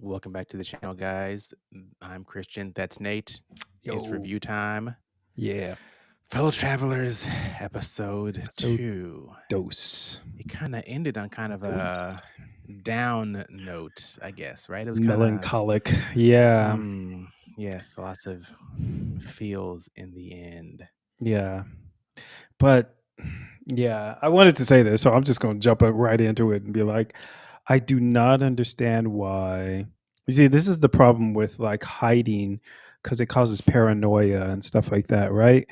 Welcome back to the channel, guys. I'm Christian. That's Nate. It's Yo, review time. yeah. Fellow travelers, episode Episode 2. dose. It kind of ended on kind of Dose. a down note, I guess, right? It was kind of, Melancholic. Yeah. hmm, yes, lots of feels in the end. Yeah. But yeah, I wanted to say this, so I'm just going to jump right into it and be like, I do not understand why. You see, this is the problem with like hiding because it causes paranoia and stuff like that, right?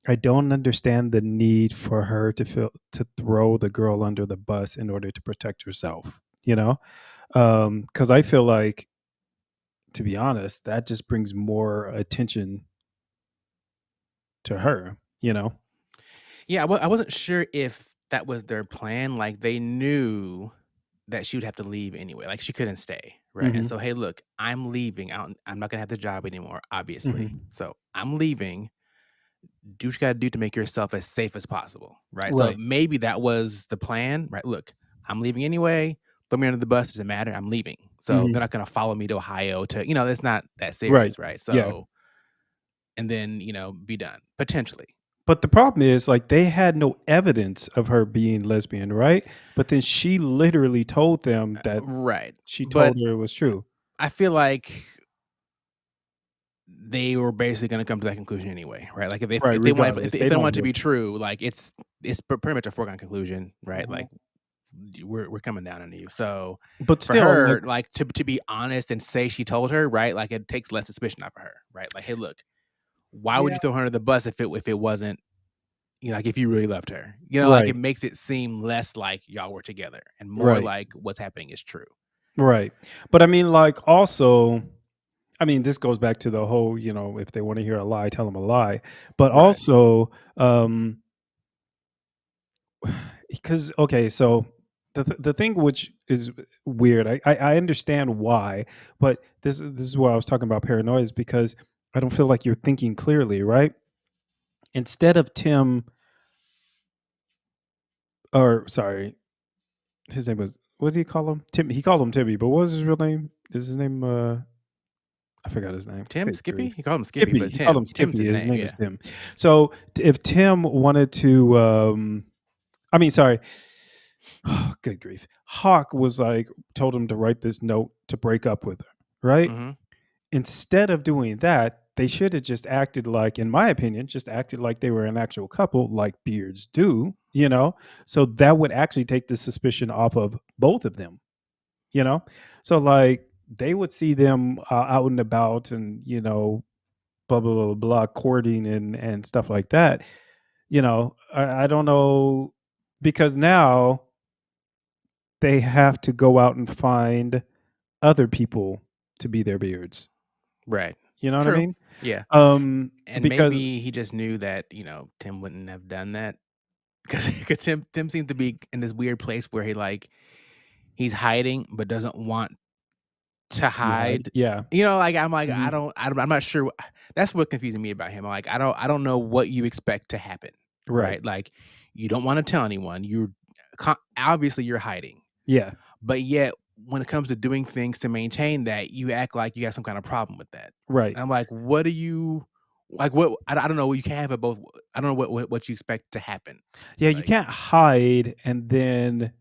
I don't understand the need for her to throw the girl under the bus in order to protect herself, you know? Because I feel like, to be honest, that just brings more attention to her, you know? Yeah, I wasn't sure if that was their plan. Like, they knew that she would have to leave anyway. Like, she couldn't stay, right? And Mhm. so, hey, look, I'm leaving. I'm not gonna have the job anymore, obviously. Mhm. So I'm leaving. Do what you gotta do to make yourself as safe as possible, right? So Right. maybe that was the plan, right? Look, I'm leaving anyway. Throw me under the bus. Doesn't matter. I'm leaving. So they're Mhm. not gonna follow me to Ohio to, it's not that Right. serious, right? Yeah. So and then be done potentially. But the problem is, like, they had no evidence of her being lesbian, right? But then she literally told them that Right. she But told her it was true. I feel like they were basically gonna come to that conclusion anyway, right? Like, Right, if they want regardless. if They they don't want it to give be true, like, it's pretty much a foregone conclusion, right? Mhm. Like, we're coming down on you. So, But for still, like her, like, to be honest and say she told her, right? Like, it takes less suspicion off of her, right? Like, "Hey, look, why would yeah. you throw her under the bus if it wasn't like, if you really loved her?" Like, it Right. makes it seem less like y'all were together and more Right. like what's happening is true. Right. But I mean, like, also, I mean, this goes back to the whole, if they want to hear a lie, tell them a lie. But Right. also, because okay, so the thing which is weird, I understand why, but this is why I was talking about paranoia is because I don't feel like you're thinking clearly, right? Instead of Tim, or sorry, his name was, what did he call him? Tim. He called him Timmy, but what was his real name? Is his name? I forgot his name. Tim, Good Skippy? grief. He called him Skippy, Skippy. but He called him Tim's Skippy. his His name, name is yeah. Tim. So if Tim wanted to, I mean, sorry. Good grief. Hawk was like, told him to write this note to break up with her, right? Mhm. Instead of doing that, they should have just acted like, in my opinion, just acted like they were an actual couple, like beards do, So that would actually take the suspicion off of both of them, you know? So, like, they would see them out and about and, blah, blah, blah, blah, courting and stuff like that. I don't know, because now they have to go out and find other people to be their beards. Right. You know what I True. mean? Yeah. And Because maybe he just knew that, Tim wouldn't have done that because Tim seems to be in this weird place where he's hiding but doesn't want to you hide. hide. Yeah. I'm like, Mhm. I'm not sure. That's what confusing me about him. I'm like, I don't know what you expect to happen, Right. right? Like, you don't want to tell anyone. Obviously you're hiding, Yeah. but yet when it comes to doing things to maintain that, you act like you have some kind of problem with that. Right. And I'm like, what do you like? What I don't know. You can't have it both. I don't know what you expect to happen. Yeah, you Like, can't hide and then,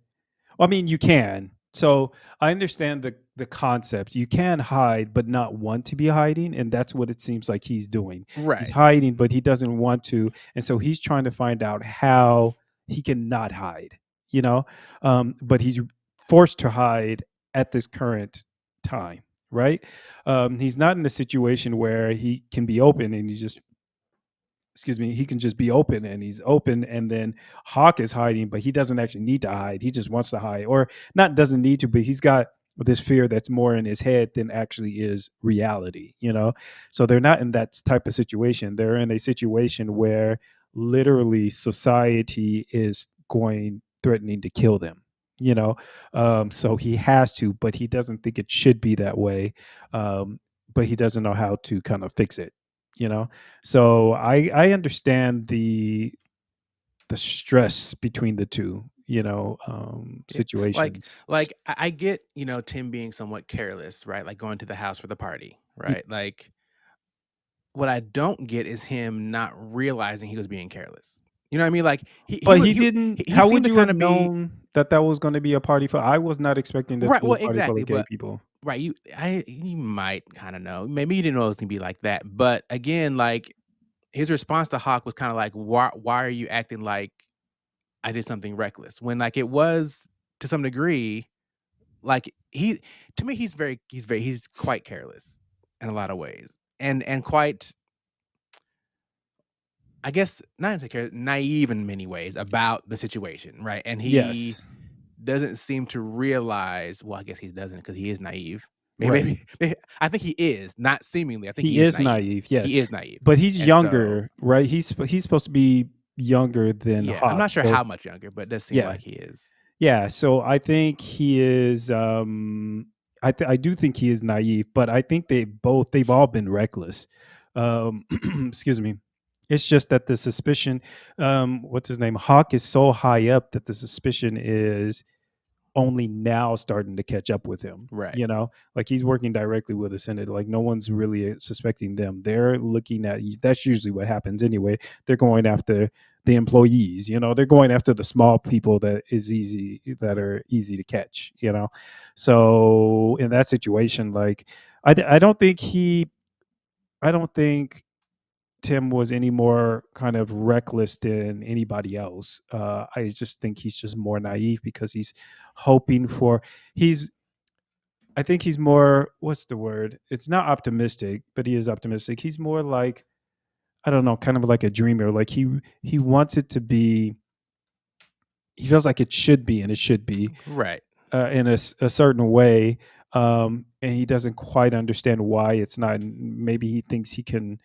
well, I mean, you can. So I understand the concept. You can hide, but not want to be hiding, and that's what it seems like he's doing. He's right, hiding, but he doesn't want to, and so he's trying to find out how he can not hide. But he's forced to hide at this current time, right? He's not in a situation where he can be open and he's just, excuse me, he can just be open and he's open, and then Hawk is hiding, but he doesn't actually need to hide. He just wants to hide, or not doesn't need to, but he's got this fear that's more in his head than actually is reality. So they're not in that type of situation. They're in a situation where literally society is going threatening to kill them. So he has to, but he doesn't think it should be that way. But he doesn't know how to kind of fix it. You know, so I understand the stress between the two. Yeah. Like situations. I get, Tim being somewhat careless, right? Like going to the house for the party, Y- right? Like what I don't get is him not realizing he was being careless. You know what I mean? Like he But was he didn't. he How seemed would to you kind have of be known that that was going to be a party for? I was not expecting that to right. be a Well, party full exactly. of gay But people. right, you might kind of know. Maybe you didn't know it was gonna be like that. But again, like his response to Hawk was kind of like, why are you acting like I did something reckless when like it was to some degree like he to me he's quite careless in a lot of ways and quite I guess not insecure, naive in many ways about the situation, right? And he Yes, doesn't seem to realize. Well, I guess he doesn't because he is naive. right. I think he is not seemingly. I think He he is is naive. naive, yes, He is naive, but he's and so younger, right? He's supposed to be younger than yeah, I'm Hawk, not sure so how much younger, but it does seem yeah. like he is. Yeah, so I think he is. I do think he is naive, but I think they've all been reckless. Excuse me. It's just that the suspicion, what's his name, Hawk is so high up that the suspicion is only now starting to catch up with him. Right, Like he's working directly with the Senate. Like no one's really suspecting them. They're looking at that's usually what happens anyway. They're going after the employees. They're going after the small people that are easy to catch. So in that situation, like I don't think I don't think Tim was any more kind of reckless than anybody else. I just think he's just more naive because he's hoping for he's I think he's more what's the word? It's not optimistic, but he is optimistic. He's more like I don't know, kind of like a dreamer. Like he wants it to be he feels like it should be and it should be right. in a certain way. And he doesn't quite understand why it's not. Maybe he thinks he can.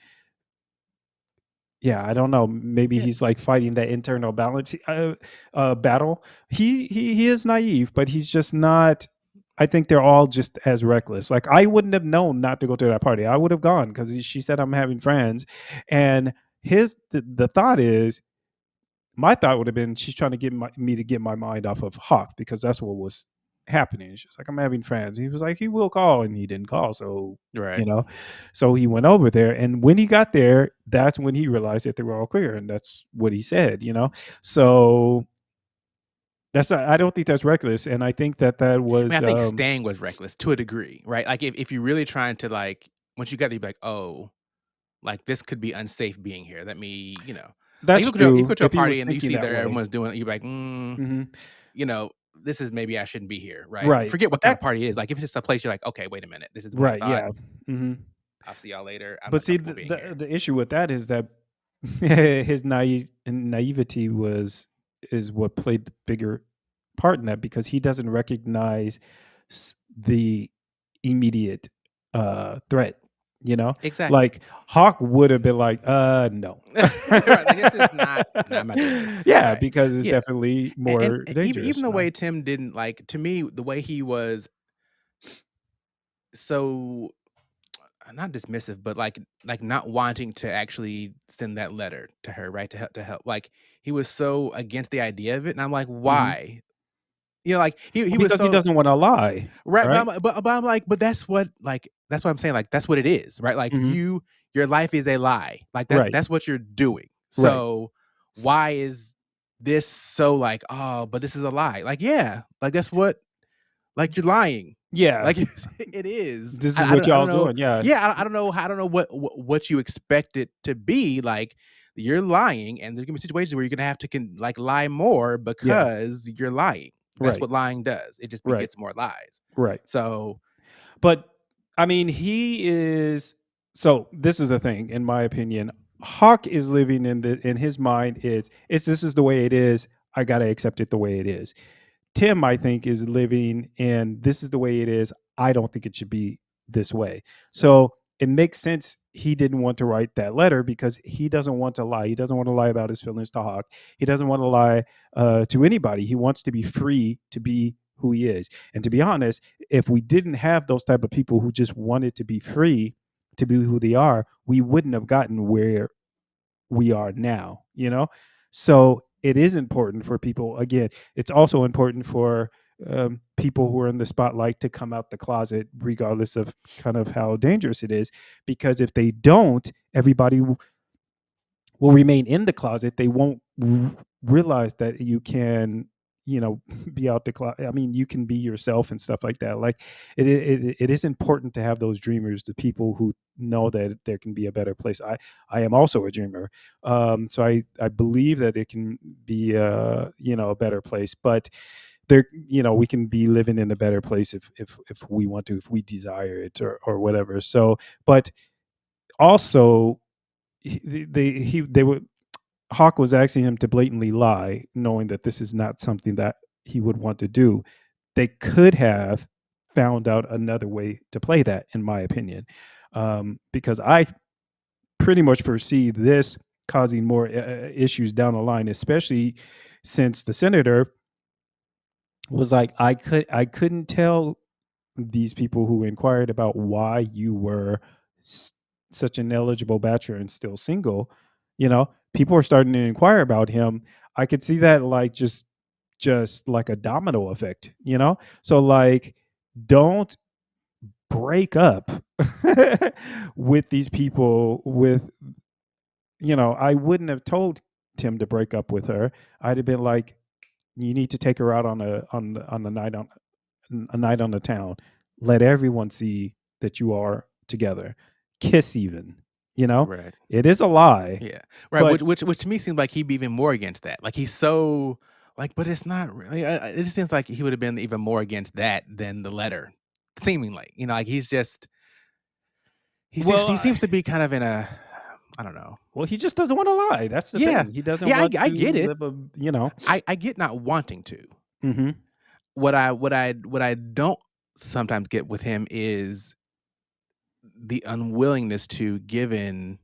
Yeah, I don't know. Maybe Yeah, he's like fighting that internal balance battle. He is naive, but he's just not. I think they're all just as reckless. Like I wouldn't have known not to go to that party. I would have gone because she said I'm having friends, and the thought is my thought would have been she's trying to me to get my mind off of Hawk because that's what was happening. She's like, I'm having fans. He was like, he will call, and he didn't call. So, you right. know, so he went over there. And when he got there, that's when he realized that they were all queer. And that's what he said. So I don't think that's reckless. And I think that I mean, was, I think staying was reckless to a degree, right? Like if you're really trying to like once you got there, you'd be like, oh, like this could be unsafe being here. Let me, like that's you true go to a if he was party and you thinking see that there way. everyone's doing it, you're like, Hmm. this is maybe I shouldn't be here, right? Right. Forget what kind That, of party it is. Like if it's just a place you're like, okay, wait a minute, this is what I right. thought. Yeah. Hmm. I'll see y'all later. I'm But not see, comfortable being here. the issue with that is that his naivety is what played the bigger part in that because he doesn't recognize the immediate threat. You know, Exactly. like Hawk would have been like, no. Right. Like this is not. No, I'm not doing this. Yeah, Right. because it's Yeah. definitely And more even dangerous. the way Tim didn't like to me the way he was so not dismissive, but like not wanting to actually send that letter to her, right? To help. Like he was so against the idea of it. And I'm like, Hmm. why? Like he Well, was because he so doesn't want to lie, right, but right? I'm like, but that's what I'm saying. Like that's what it is, right? Like Hmm. your life is a lie. Like Right, that's what you're doing. right. So why is this so like, oh, but this is a lie? Like, yeah, like that's what like you're lying. Yeah, Like it is. this is I what don't I don't y'all's know. doing. Yeah, Yeah, I don't know what you expect it to be. Like you're lying, and there's gonna be situations where you're gonna have to like lie more yeah. because you're lying. That's Right, what lying does. It just right, begets more lies. right. So But I mean, he is. So this is the thing, in my opinion. Hawk is living in his mind is it's this is the way it is. I gotta accept it the way it is. Tim, I think, is living in this is the way it is. I don't think it should be this way. So it makes sense he didn't want to write that letter because he doesn't want to lie. He doesn't want to lie about his feelings to Hawk. He doesn't want to lie to anybody. He wants to be free to be who he is. And to be honest, if we didn't have those type of people who just wanted to be free to be who they are, we wouldn't have gotten where we are now. So it is important for people. Again, it's also important for people who are in the spotlight to come out the closet, regardless of kind of how dangerous it is. Because if they don't, everybody will remain in the closet. They won't realize that you can, you know, be out the closet. I mean, you can be yourself and stuff like that. Like it is important to have those dreamers, the people who know that there can be a better place. I am also a dreamer, so I believe that it can be you know, a better place. But there, you know, we can be living in a better place if we want to, if we desire it, or whatever. So, but also they were, Hawk was asking him to blatantly lie, knowing that this is not something that he would want to do. They could have found out another way to play that, in my opinion, because I pretty much foresee this causing more issues down the line, especially since the senator was like, I couldn't tell these people who inquired about why you were s- such an eligible bachelor and still single. You know, people are starting to inquire about him. I could see that, like, just like a domino effect, you know? So like, don't break up with these people with, you know, I wouldn't have told Tim to break up with her. I'd have been like, you need to take her out on a night on a night on the town. Let everyone see that you are together. Kiss even, you know? Right. It is a lie, Yeah. Right, but which to me seems like he'd be even more against that. Like, he's so like, but it's not really it just seems like he would have been even more against that than the letter, seemingly. You know, like, he's just well, he seems to be kind of in a I don't know. well, he just doesn't wanna lie. That's the Yeah. thing. He doesn't Yeah, want I get to it. live a, you know. I get not wanting to. Mhm. What I don't sometimes get with him is the unwillingness to give in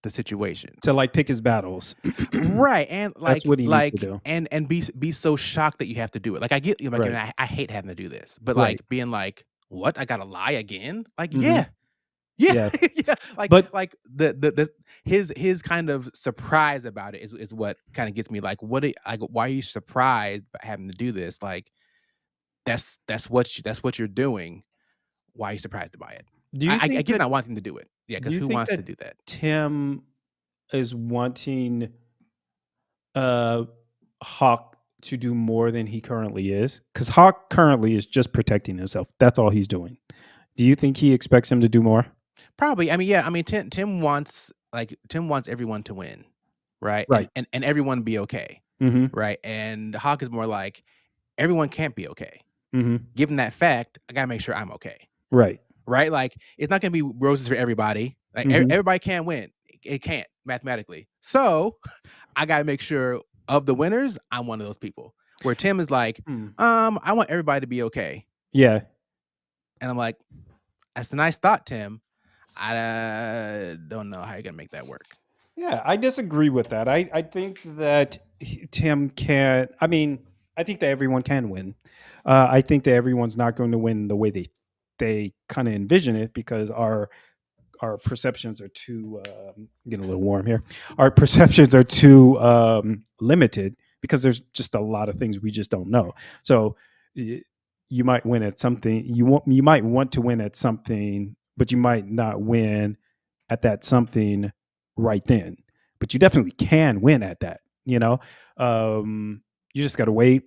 the situation. To, like, pick his battles. Right, and That's what he needs to do. and be so shocked that you have to do it. Like, I get you, like, and Right. I hate having to do this, but, Right. like, being like, "What? I gotta lie again?" Like, Mhm. yeah, yeah, Yeah. yeah, But like, the his kind of surprise about it is what kinda gets me, like, what like, why are you surprised by having to do this? Like, that's what you're doing. Why are you surprised by it? do you I think get that not wanting to do it. Yeah, do because you who think wants that to do that? Tim is wanting uh, Hawk to do more than he currently is? Because Hawk currently is just protecting himself. That's all he's doing. Do you think he expects him to do more? Probably. I mean, yeah. I mean, Tim wants everyone to win, right? Right. And everyone be okay, Mhm. right? And Hawk is more like everyone can't be okay. Mhm. Given that fact, I gotta make sure I'm okay, Right. right? Like, it's not gonna be roses for everybody. Like, Mhm. everybody can't win. It can't mathematically. So I gotta make sure of the winners, I'm one of those people. Where Tim is like, Hmm. I want everybody to be okay, Yeah. and I'm like, that's a nice thought, Tim. I don't know how you're gonna make that work. Yeah, I disagree with that. I think that Tim can. I mean, I think that everyone can win. I think that everyone's not going to win the way they kind of envision it, because our perceptions are too getting a little warm here. Our perceptions are too limited, because there's just a lot of things we just don't know. So y- you might win at something. You might want to win at something, but you might not win at that something right then. But you definitely can win at that. You know, you just got to wait,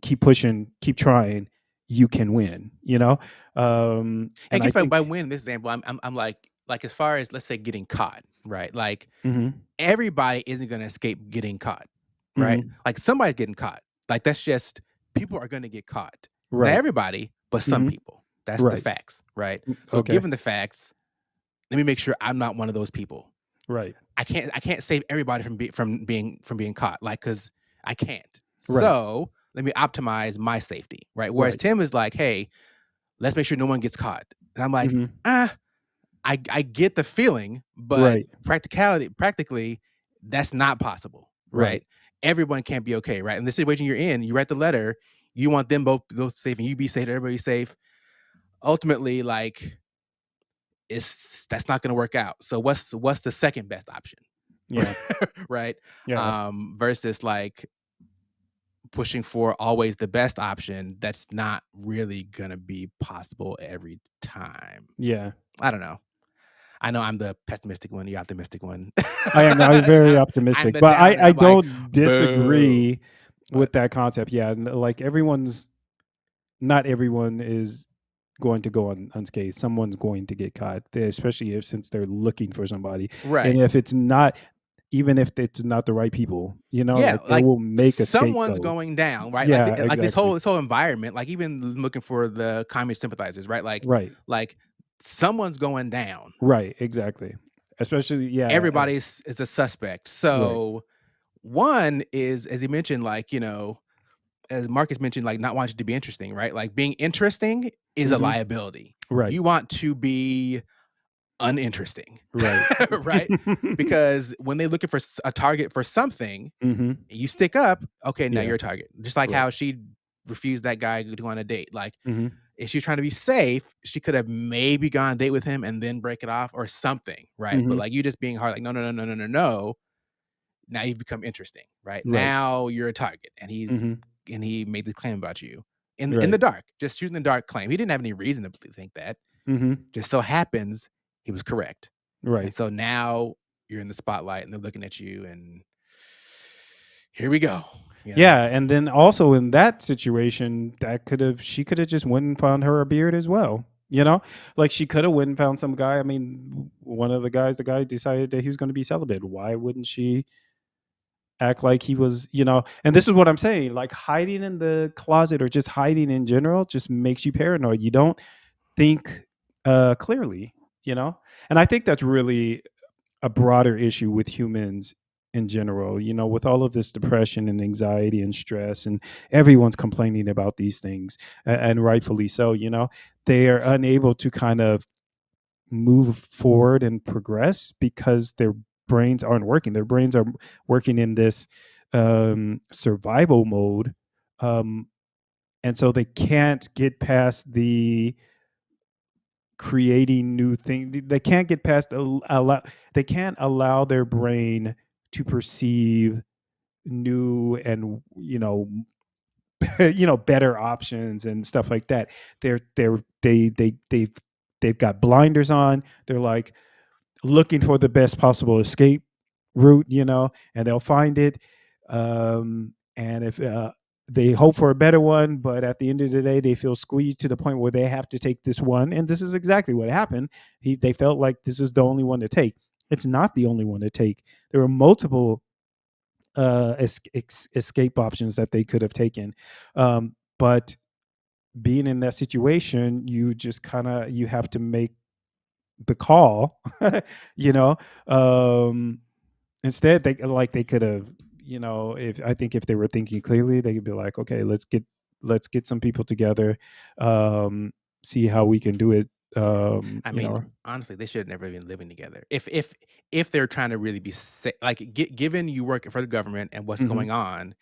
keep pushing, keep trying. You can win. You know, I and I guess think. by winning this example, I'm like as far as let's say getting caught, right? Like Hmm. everybody isn't gonna escape getting caught, right? Hmm. Like somebody's getting caught. Like that's just people are gonna get caught. Not Right. everybody, but some Mhm. people. That's the Right. facts, right? So Okay. given the facts, let me make sure I'm not one of those people. Right. I can't save everybody from being caught, like because I can't. Right. So let me optimize my safety, right? Whereas Right. Tim is like, hey, let's make sure no one gets caught. And I'm like, Mhm. ah, I get the feeling, but Right. practically, that's not possible, Right. right? Everyone can't be okay, right? In the situation you're in, you write the letter, you want them both safe and you be safe, everybody safe. Ultimately, like it's that's not gonna work out. So what's the second best option? Yeah. right? Yeah. Versus like pushing for always the best option that's not really gonna be possible every time. Yeah. I don't know. I know I'm the pessimistic one, you're optimistic one. I am. I'm And very I'm optimistic, the but downer. I I'm like, don't boo. disagree What? with that concept. Yeah, like everyone's not everyone is going to go unscathed. Someone's going to get caught, especially if since they're looking for somebody, and Right. if it's not, even if it's not the right people, Yeah, like they like will make a someone's scapegoat. going down, right? Yeah, Like exactly. this whole environment, like even looking for the communist sympathizers, right? Right. Like someone's going down. Right. Exactly. Especially, yeah. Everybody's is a suspect. Right. So one is, as he mentioned, like, as Marcus mentioned, like not wanting to be interesting, right? Like being interesting is a Hmm. liability. Right. You want to be uninteresting, Right. right? Because when they're looking for a target for something, Hmm. you stick up, okay, now Yeah. you're a target. Just like Right. how she refused that guy to go on a date. Like, Hmm. if she's trying to be safe, she could have maybe gone on a date with him and then break it off or something, right? But Hmm. like you just being hard, like, no, no, no, no, no, no, no. Now you've become interesting, right? Right. Now you're a target. Hmm. And he made this claim about you in the Right. dark, just shooting the dark claim. He didn't have any reason to think that. Hmm. Just so happens he was correct. And Right. so now you're in the spotlight and they're looking at you and here we go, you know. Yeah, and then also in that situation, that could have she could have just went and found her a beard as well. Like she could have went and found some guy. I mean, one of the guy decided that he was going to be celibate. Why wouldn't she act like he was? And this is what I'm saying. Like hiding in the closet or just hiding in general just makes you paranoid. You don't think clearly. You know, and I think that's really a broader issue with humans in general, with all of this depression and anxiety and stress, and everyone's complaining about these things, and rightfully so. They are unable to kind of move forward and progress because their brains aren't working. Their brains are working in this survival mode. Um, and so they can't get past the creating new things. They can't get past allow. They can't allow their brain to perceive new and better options and stuff like that. They've got blinders on. They're like looking for the best possible escape route, and they'll find it. And if they hope for a better one, but at the end of the day, they feel squeezed to the point where they have to take this one. And this is exactly what happened. They felt like this is the only one to take. It's not the only one to take. There are multiple escape options that they could have taken. But being in that situation, you just kind of you have to make the call, you know. Um, Instead, they could have, if I think if they were thinking clearly, they could be like, okay, let's get some people together, um, see how we can do it. I mean, honestly, they should have never been living together. If they're trying to really be like given you work for the government and what's Mhm, going on,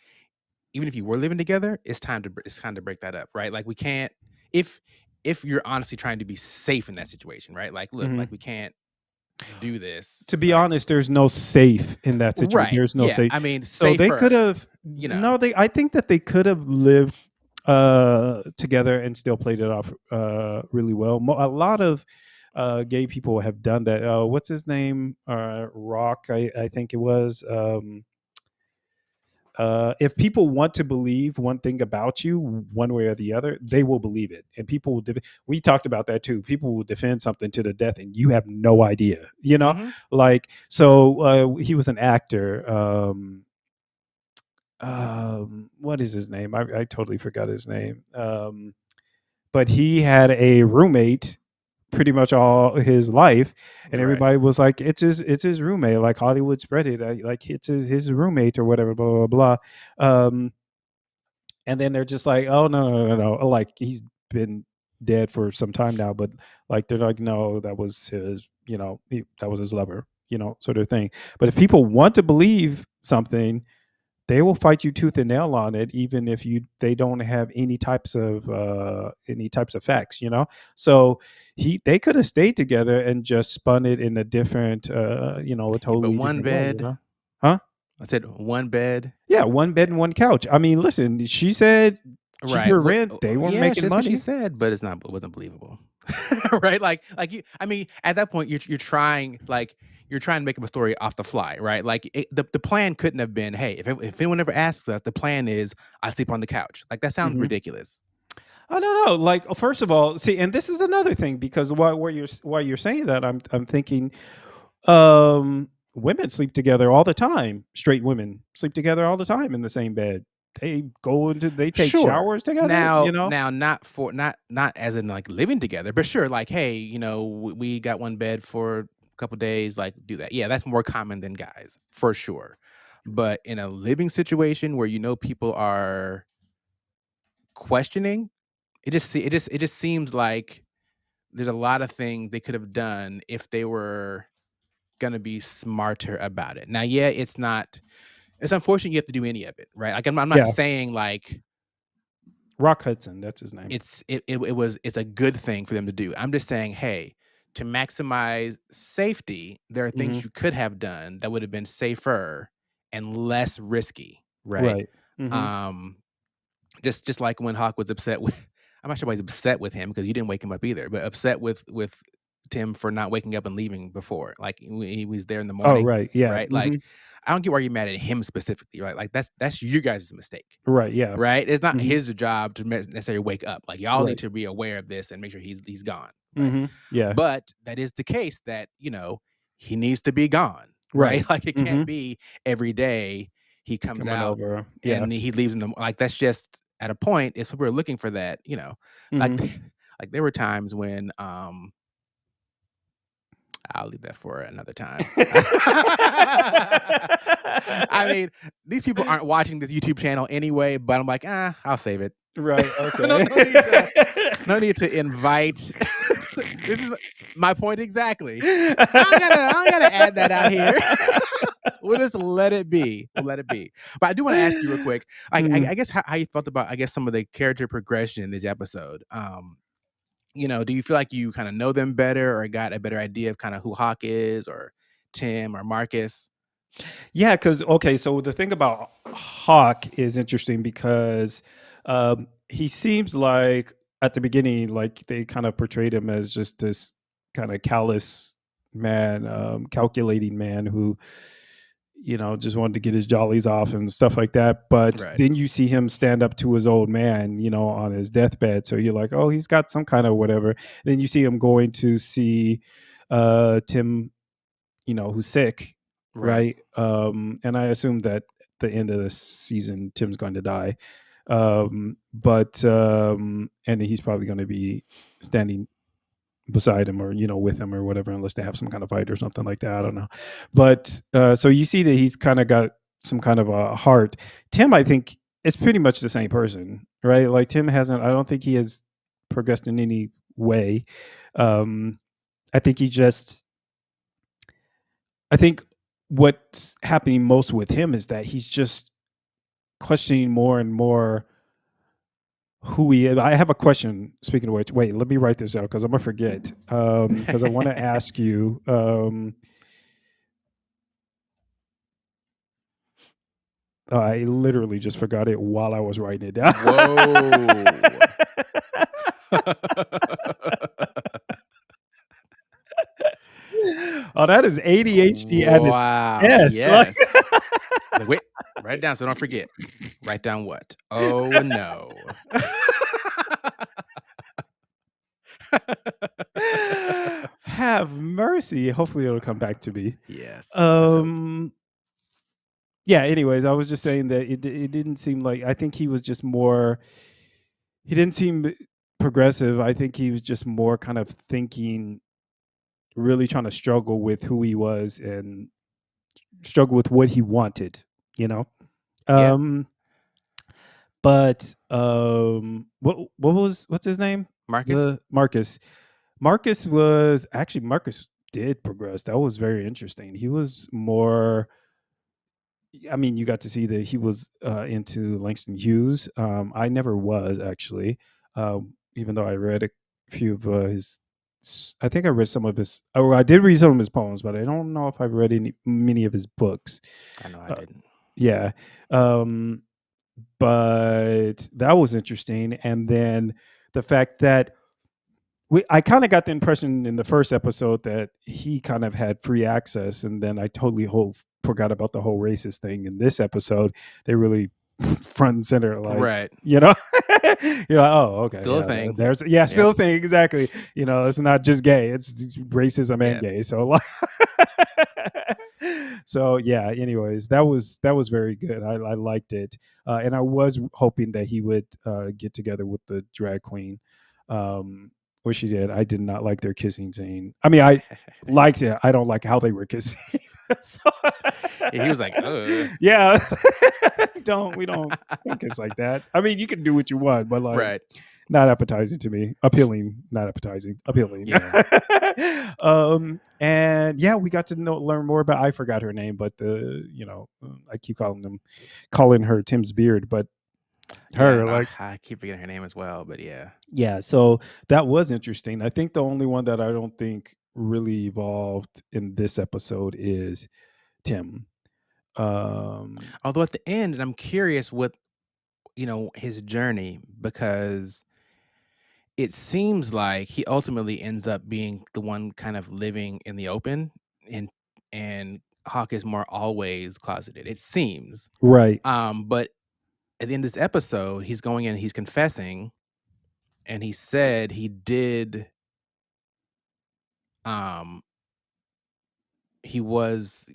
even if you were living together, it's time to break that up, right? Like we can't if if you're honestly trying to be safe in that situation, right? Like look, mhm. like we can't do this, To be like honest, there's no safe in that situation. right. There's no Yeah. safe. I mean, So they could safer, have you know. no, I think that they could have lived together and still played it off really well. A lot of gay people have done that. What's his name? Rock, I think it was. If people want to believe one thing about you, one way or the other, they will believe it, and people will. We talked about that too. People will defend something to the death, and you have no idea. Mhm. Like so. He was an actor. What is his name? I totally forgot his name. But he had a roommate pretty much all his life, and Right. everybody was like, it's his roommate. Like Hollywood spread it, like it's his roommate or whatever, blah blah blah. And then they're just like, oh no no no no, like he's been dead for some time now, but like they're like, no, that was his, that was his lover, sort of thing. But if people want to believe something, they will fight you tooth and nail on it, even if they don't have any types of facts. So they could have stayed together and just spun it in a different, a Yeah, but totally different way. Huh? I said one bed. Yeah, one bed and one couch. I mean, listen, she said Right. cheaper rent. They weren't Yeah, making that's what she money. said, but it wasn't believable. Right? Like you I mean, at that point you're trying you're trying to make up a story off the fly, right? Like the plan couldn't have been, hey, if anyone ever asks us, the plan is I sleep on the couch. Like that sounds Mhm. ridiculous. I don't know. Like, first of all, see, and this is another thing because while you're saying that, I'm thinking, women sleep together all the time. Straight women sleep together all the time in the same bed. They take Sure. showers together. Now, not as in like living together, but sure, like, hey, we got one bed for a couple days, like do that. Yeah, that's more common than guys for sure. But in a living situation where people are questioning, it just seems like there's a lot of things they could have done if they were gonna be smarter about it. Now, yeah, it's unfortunate you have to do any of it, right? Like I'm not Yeah, saying like Rock Hudson, that's his name. it's a good thing for them to do. I'm just saying, hey, to maximize safety, there are Hmm. things you could have done that would have been safer and less risky, right? Right. Hmm. Um, just like when Hawk was upset with I'm not sure why he's upset with him because you didn't wake him up either, but upset with Tim for not waking up and leaving before. Like he was there in the Oh, morning, right. Yeah. right? Hmm. Like I don't get why you're mad at him specifically, right? Like that's you guys' mistake. Right. Yeah. Right? It's not Hmm. his job to necessarily wake up. Like, y'all need Right. to be aware of this and make sure he's gone, right? Hmm. Yeah. But that is the case that, he needs to be gone, right? Right. Like, it Hmm. can't be every day he comes Coming out over. Yeah. and he leaves in the like, that's just at a point, if we're looking for that, like Hmm. like, there were times when, I'll leave that for another time. I mean, these people aren't watching this YouTube channel anyway, but I'm like, I'll save it. Right. no, Okay. no need to, no need to invite. This is my point exactly. I don't gotta add that out here. We'll just let it be. We'll let it be. But I do want to ask you real quick. Mm. I guess how you felt about some of the character progression in this episode. Do you feel like you kind of know them better or got a better idea of kind of who Hawk is or Tim or Marcus? Yeah, because okay, so the thing about Hawk is interesting because he seems like at the beginning, like they kind of portrayed him as just this kind of callous man, calculating man who, just wanted to get his jollies off and stuff like that. But Right. then you see him stand up to his old man, on his deathbed. So you're like, oh, he's got some kind of whatever. Then you see him going to see Tim, who's sick, Right. right? And I assume that the end of the season, Tim's going to die. But and he's probably going to be standing beside him or with him or whatever, unless they have some kind of fight or something like that. I don't know. But so you see that he's kind of got some kind of a heart. Tim, I think, is pretty much the same person, right? Like Tim hasn't. I don't think he has progressed in any way. Um, I think he just I think what's happening most with him is that he's just questioning more and more who he is. I have a question. Speaking of which, wait, let me write this out because I'm gonna forget. Because I want to ask you. I literally just forgot it while I was writing it down. Whoa. Oh, that is ADHD at its Wow. best. Like, Yes. Like, wait, write it down so don't forget. Write down what? Oh no. have mercy. Hopefully, it'll come back to me. Yes. Let's hope. Um, yeah, anyways, I was just saying that it didn't seem like I think he was just more he didn't seem progressive. I think he was just more kind of thinking really trying to struggle with who he was and struggle with what he wanted, you know? Yeah. Um but what's his name? Marcus? The Marcus. Marcus did progress. That was very interesting. He was more I mean, you got to see that he was into Langston Hughes. I never was actually, even though I read a few of his I think I read some of his. Oh, I did read some of his poems, but I don't know if I've read many of his books. I know I Uh, didn't. yeah, um, but that was interesting. And then the fact that I kind of got the impression in the first episode that he kind of had free access, and then I totally forgot about the whole racist thing. In this episode, they really front and center, like, Right. you know, you're like, oh, okay, Still a yeah, thing. there's, yeah, Yep. still a thing, exactly. You know, it's not just gay; it's racism and Yeah. gay. So, like, so yeah. Anyways, that was very good. I liked it, and I was hoping that he would get together with the drag queen. Um, which he did. I did not like their kissing scene. I mean, I liked it. I don't like how they were kissing. So, Yeah, he was like, "Ugh." yeah, we don't kiss like that. I mean, you can do what you want, but like, Right. not appetizing to me. Appealing, not appetizing. Appealing. Yeah. And yeah, we got to learn more about. I forgot her name, but I keep calling her Tim's beard, but Yeah, her, like, I keep forgetting her name as well, but yeah. yeah, so that was interesting. I think the only one that I don't think really evolved in this episode is Tim. Um, Although at the end, and I'm curious what, his journey, because it seems like he ultimately ends up being the one kind of living in the open, and and Hawk is more always closeted, it seems. right. But at the end of this episode, he's going in, he's confessing, and he said he did, um he was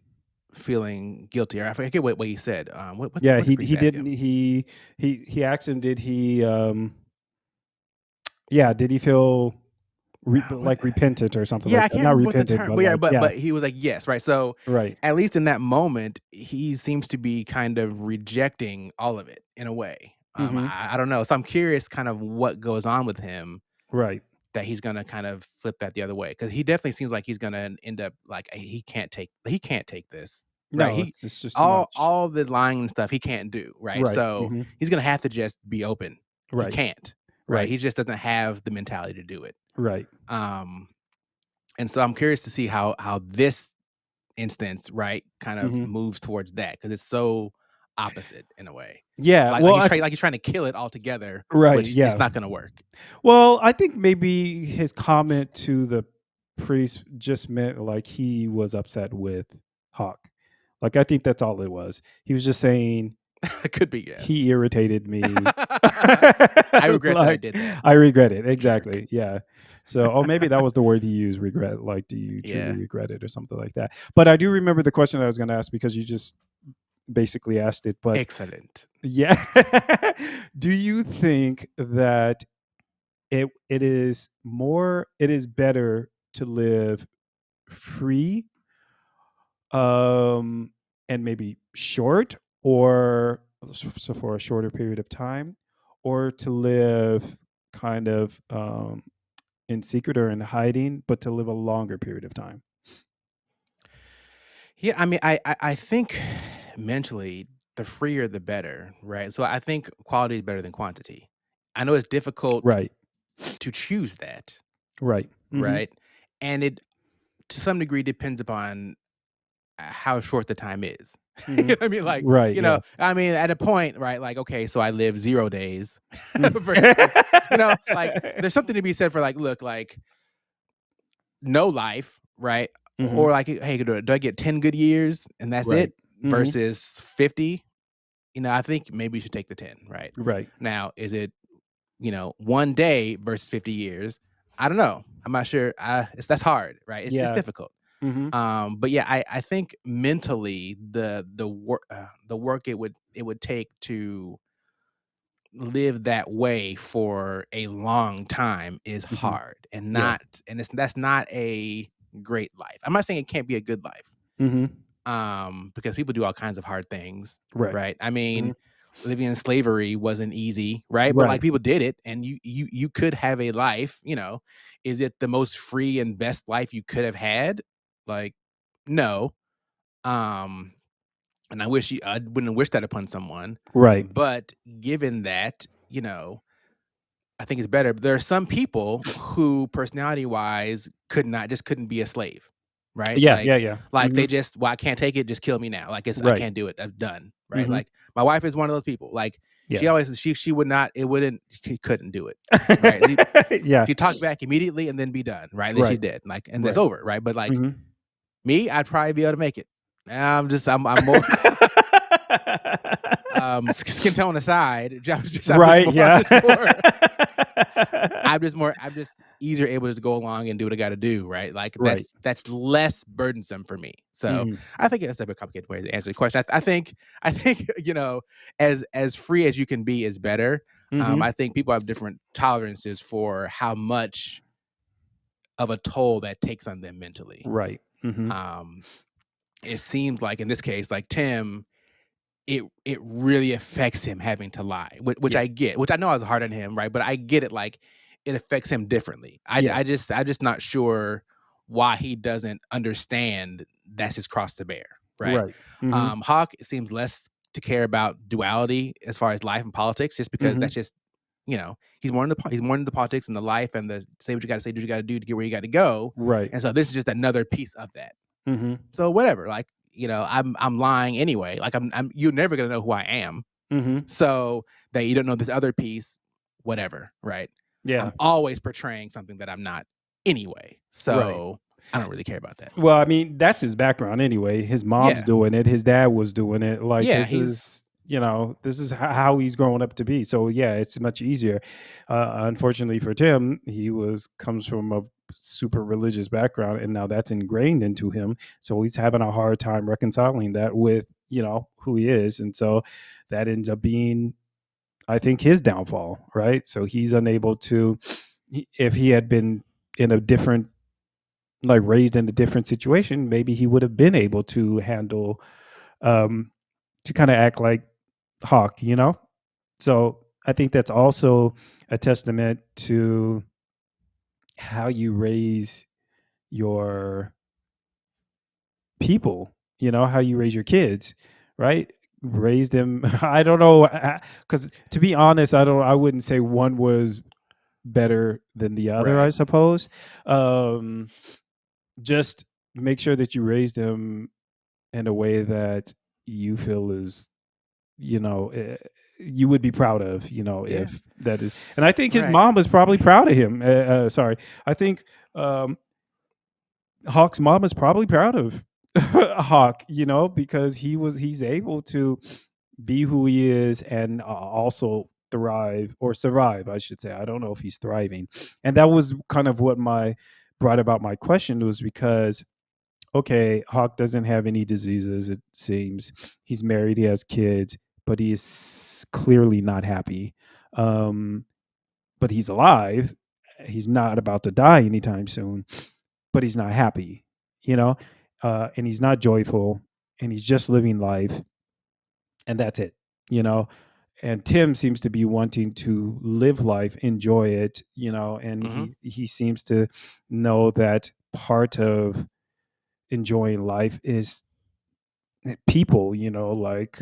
feeling guilty, or I forget what he said. Yeah, What did he the priest he ask didn't him? he asked him, did he yeah, did he feel What like repentant or something Yeah, like I that? can't Not remember what the repentant, term, but but yeah, like, yeah, but he was like, "Yes," right? So, right. at least in that moment, he seems to be kind of rejecting all of it in a way. Mhm. I don't know. So I'm curious kind of what goes on with him, Right. that he's gonna kind of flip that the other way, because he definitely seems like he's gonna end up like, he can't take this, right? No, He it's just too all much. all the lying and stuff he can't do, right? Right. So Mhm. he's gonna have to just be open. He Right. can't, right? Right. He just doesn't have the mentality to do it. Right. Um, and so I'm curious to see how this instance, right, kind of Mhm. moves towards that, because it's so opposite in a way. Yeah, well, He's trying to kill it altogether, right, which it's yeah. not gonna work. Well, I think maybe his comment to the priest just meant like he was upset with Hawk. Like, I think that's all it was. He was just saying It could be, yeah. he irritated me. I regret that I Like, did that. I regret it. Jerk. Exactly. Yeah. So, oh, maybe that was the word he used, regret. Like, do you truly Yeah. regret it or something like that? But I do remember the question I was going to ask because you just basically asked it. But Excellent. yeah, do you think that it is better to live free, um and maybe short, or so for a shorter period of time, or to live kind of in secret or in hiding, but to live a longer period of time? Yeah, I mean, I think mentally, the freer the better, right? So I think quality is better than quantity. I know it's difficult Right. to choose that, Right. Mhm. right? And it, to some degree, depends upon how short the time is. You know Mhm. what I mean? Like, Right, yeah. I mean, at a point, right? Like, okay, so I live 0 days Mm. versus, like, there's something to be said for like, look, like, no life, right? Mhm. Or like, hey, do I get 10 good years and that's Right. it Mhm. versus 50? I think maybe you should take the 10, right? Right. Now, is it, 1 day versus 50 years? I don't know. I'm not sure. That's hard, right? It's Yeah. difficult. Mhm. But yeah, I think mentally the work it would take to live that way for a long time is Mhm. hard, and Yeah. that's not a great life. I'm not saying it can't be a good life, Mhm. because people do all kinds of hard things, Right. right? I mean, Mhm. living in slavery wasn't easy, right? But like Right. people did it, and you could have a life. Is it the most free and best life you could have had? Like, no. Um, and I wouldn't wish that upon someone. Right. But given that, I think it's better. But there are some people who personality-wise couldn't be a slave, right? Yeah, yeah, yeah. Like they Mhm. just, "Well, I can't take it, just kill me now." Like, I Right. can't do it. I'm done, right? Mhm. Like, my wife is one of those people. Like, Yeah. she would not it wouldn't she couldn't do it, right? Yeah. She talk back immediately and then be done, right? Then she's Right. dead, like, and it's Right. over, right? But, like, Mhm. me, I'd probably be able to make it. I'm more skin tone aside, Right, yeah. I'm just easier able to just go along and do what I gotta do, right? Like, Right. that's less burdensome for me. So, Mhm. I think it's a bit complicated way to answer the question. I think, as free as you can be is better. Mhm. I think people have different tolerances for how much of a toll that takes on them mentally. Right. Mhm. Um, it seems like in this case, like Tim, it really affects him having to lie, which Yeah. I get, which I know is hard on him, right? But I get it, like, it affects him differently. Yes. I just not sure why he doesn't understand that's his cross to bear, right? Right. Mhm. Hawk seems less to care about duality as far as life and politics, just because Mhm. that's just, he's more into politics and the life and the say what you gotta say, do what you gotta do to get where you gotta go. Right. And so this is just another piece of that. Mhm. So whatever, like, I'm lying anyway. Like, I'm you're never gonna know who I am. Mhm. So that you don't know this other piece, whatever, right? I'm Yeah. always portraying something that I'm not anyway. Right. So I don't really care about that. Well, I mean, that's his background anyway. His mom's Yeah. doing it. His dad was doing it. Like Yeah, this he's is, this is how he's growing up to be. So yeah, it's much easier. Unfortunately for Tim, he was comes from a super religious background, and now that's ingrained into him. So he's having a hard time reconciling that with who he is, and so that ends up being, I think, his downfall. Right. So he's unable to. If he had been in a different like raised in a different situation, maybe he would have been able to handle um to kind of act like Hawk. So I think that's also a testament to how you raise your people, how you raise your kids, right? Raise them. I don't know, because to be honest, I wouldn't say one was better than the other, I right. suppose. Um, just make sure that you raise them in a way that you feel is, you know, eh, you would be proud of, Yeah. if that is. And I think his Right. mom is probably proud of him. Sorry, I think um, Hawk's mom is probably proud of Hawk, because he's able to be who he is and also thrive or survive, I should say. I don't know if he's thriving, and that was kind of what my brought about my question was because okay, Hawk doesn't have any diseases, it seems. He's married, he has kids, but he is clearly not happy. Um, but he's alive. He's not about to die anytime soon, but he's not happy, you know? And he's not joyful, and he's just living life, and that's it, you know? And Tim seems to be wanting to live life, enjoy it, and Mhm. he seems to know that part of enjoying life is people, like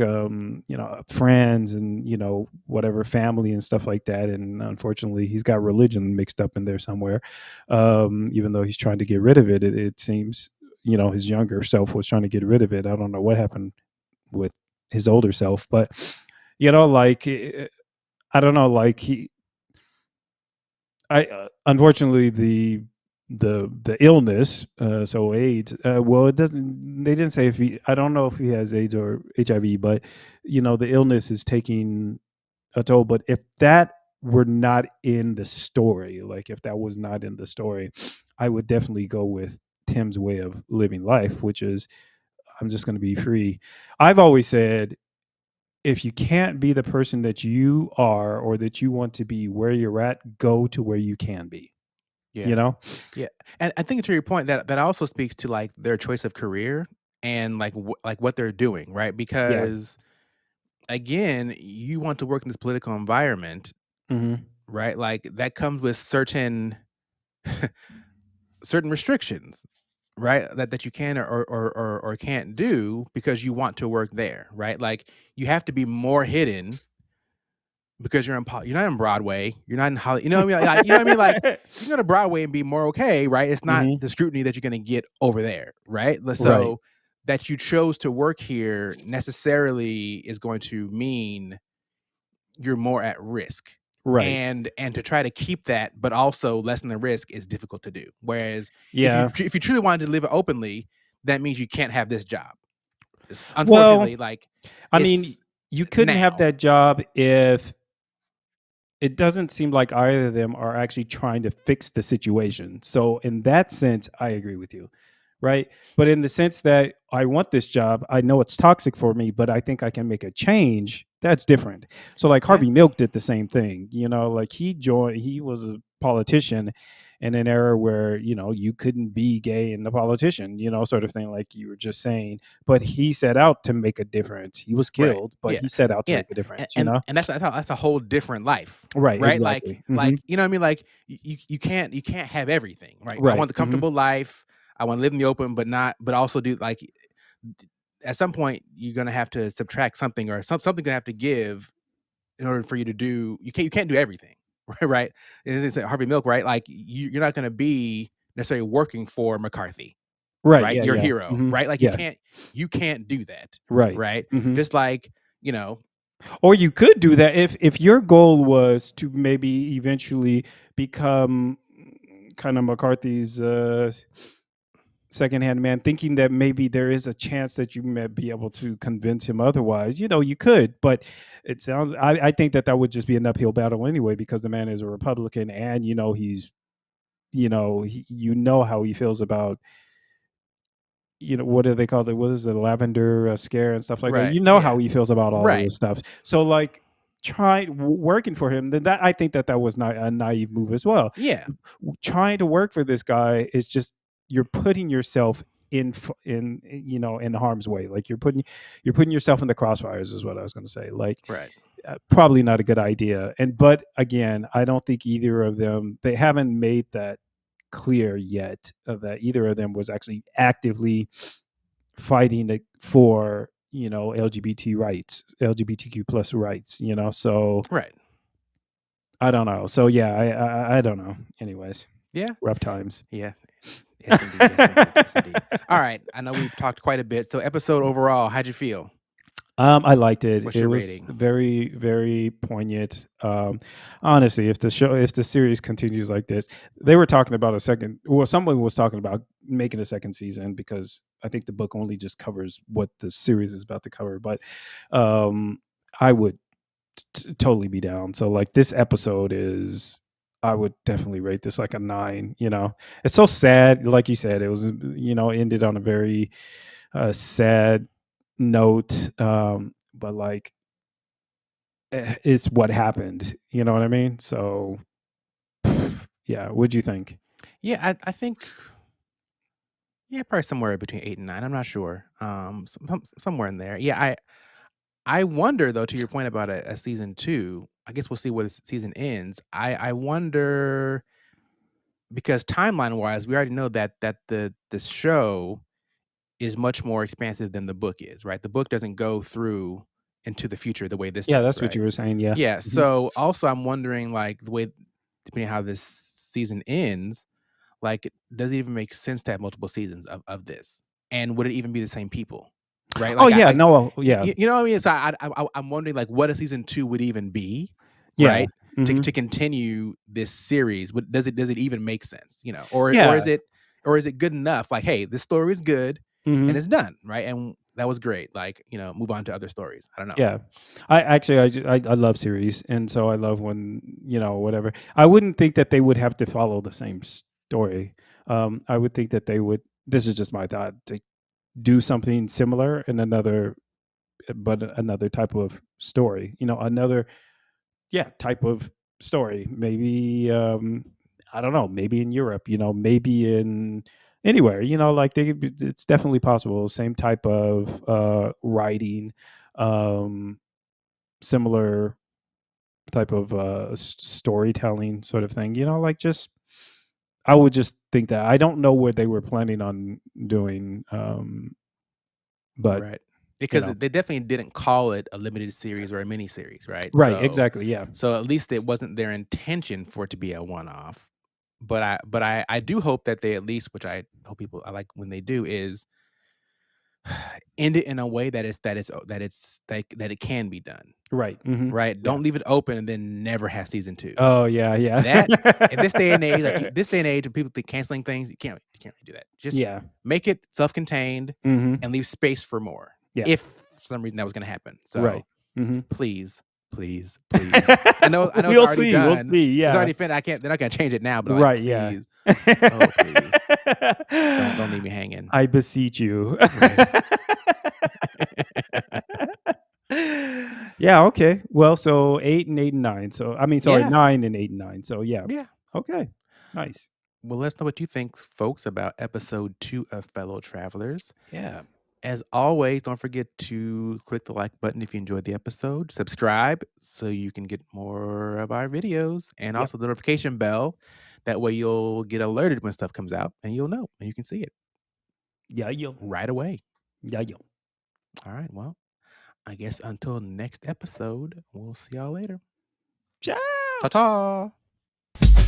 friends and whatever family and stuff like that. And unfortunately he's got religion mixed up in there somewhere. Even though he's trying to get rid of it, it seems his younger self was trying to get rid of it. I don't know what happened with his older self, but like I don't know, like I unfortunately the illness, so AIDS. Well, it doesn't. They didn't say if he. I don't know if he has AIDS or HIV, but the illness is taking a toll. But if that were not in the story, like if that was not in the story, I would definitely go with Tim's way of living life, which is I'm just going to be free. I've always said if you can't be the person that you are or that you want to be where you're at, go to where you can be. Yeah. You know? Yeah. And I think to your point that also speaks to, like, their choice of career and, like, what they're doing, right? Yeah. Because, again, you want to work in this political environment, Mhm. right? Like, that comes with certain restrictions, right? That you can or can't do because you want to work there, right? Like, you have to be more hidden because you're not in Broadway, you're not in Hollywood. You know what I mean? Like, you know what I mean? Like, you can go to Broadway and be more okay, right? It's not Mhm. the scrutiny that you're gonna get over there, right? Right. So that you chose to work here necessarily is going to mean you're more at risk. Right. And to try to keep that, but also lessen the risk is difficult to do. Whereas Yeah. if you truly wanted to live openly, that means you can't have this job. Well, Unfortunately, like I mean, it's you couldn't have now. that job if it doesn't seem like either of them are actually trying to fix the situation. So in that sense, I agree with you, right? But in the sense that I want this job, I know it's toxic for me, but I think I can make a change. That's different. So like Yeah, Harvey Milk did the same thing, like he was a politician in an era where, you couldn't be gay and a politician, sort of thing like you were just saying, but he set out to make a difference. He was right. killed, but Yeah, he set out to yeah, make a difference, and that's a whole different life, Right, right? exactly. Like you know what I mean? Like you can't have everything, right? I Right. want the comfortable life. I want to live in the open, but also do like at some point you're gonna have to subtract something or something gonna have to give in order for you to do. You can't do everything, right? It's Harvey Milk, right? Like you're not gonna be necessarily working for McCarthy, Right, right? yeah, Your yeah. hero, Mhm. right? Like Yeah, you can't do that, right. right? Mhm. Just like you know, Or you could do that if your goal was to maybe eventually become kind of McCarthy's, secondhand man, thinking that maybe there is a chance that you may be able to convince him otherwise, you could, but I think that that would just be an uphill battle anyway because the man is a Republican and, he's, how he feels about what do they call it? What is the lavender scare and stuff like that? right? You know Yeah, how he feels about all of right. this stuff. So like working for him, then that I think that that was not a naive move as well. Yeah, Trying to work for this guy is just you're putting yourself in harm's way. Like you're putting yourself in the crossfires is what I was going to say. Like right, probably not a good idea. But again, I don't think either of them they haven't made that clear yet of that either of them was actually actively fighting for LGBT rights, LGBTQ plus rights. So right. I don't know. So yeah, I don't know. Anyways, Yeah, rough times. yeah. Yes, indeed. Yes, indeed. Yes, indeed. All right. I know we've talked quite a bit. So, episode overall, how'd you feel? I liked it. What's It your was rating? very, very poignant. Honestly, if the series continues like this, they were talking about a second. Well, someone was talking about making a second season because I think the book only just covers what the series is about to cover. But um, I would totally be down. So like this episode is. I would definitely rate this like a 9. It's so sad. Like you said, it was ended on a very sad note, but like it's what happened. You know what I mean? So yeah, what'd you think? Yeah, I think yeah, probably somewhere between 8 and 9. I'm not sure. Somewhere in there. Yeah, I wonder though. To your point about a season two, I guess we'll see where the season ends. I wonder because timeline wise, we already know that the show is much more expansive than the book is, right? The book doesn't go through into the future the way this Yeah, does, that's what right? you were saying. Yeah. Yeah. Mhm. So also I'm wondering like the way depending on how this season ends, like does it even make sense to have multiple seasons of this? And would it even be the same people? Right? Oh Like yeah, no, yeah, you know what I mean? So I'm wondering like what a season two would even be, yeah, right? hmm To continue this series, does it even make sense? You know, yeah, or is it good enough? Like, hey, this story is good and hmm it's done, right? And that was great. Like, move on to other stories. I don't know. yeah. I actually, I love series, and so I love when whatever. I wouldn't think that they would have to follow the same story. I would think that they would. This is just my thought to do something similar in another but another type of story, another type of story. Maybe I don't know, maybe in Europe, maybe in anywhere, like it's definitely possible. Same type of writing, um, similar type of storytelling sort of thing. Like just I would just think that I don't know what they were planning on doing, but Right. you because know. they definitely didn't call it a limited series or a mini series, right? Right, exactly, yeah. So at least it wasn't their intention for it to be a one-off. But I do hope that they at least, which I hope people I like when they do, is end it in a way that it can be done, Right, mhm. right? Yeah. Don't leave it open and then never have season 2. Oh, yeah, yeah. That in this day and age, this day and age, when people think canceling things, you can't really do that. Just Yeah. make it self-contained Mhm. and leave space for more, Yeah. if for some reason that was gonna happen. Right. So, Mhm. please, please, please. I know it's We'll already see, we'll done. see, It's yeah. already finished. I can't They're not gonna change it now, but, like, Right, yeah. please, oh, please, don't leave me hanging. I beseech you. Right. Yeah, okay. Well, so 8 and 8 and 9. So, I mean, sorry, Yeah, 9 and 8 and 9. So, yeah. yeah. Okay. Nice. Well, let us know what you think, folks, about episode 2 of Fellow Travelers. Yeah. As always, don't forget to click the like button if you enjoyed the episode. Subscribe so you can get more of our videos, and Yep. also the notification bell. That way you'll get alerted when stuff comes out and you'll know and you can see it Yeah, yeah. right away. Yeah, yeah. All right. Well, I guess until next episode, we'll see y'all later. Ciao. Ta ta.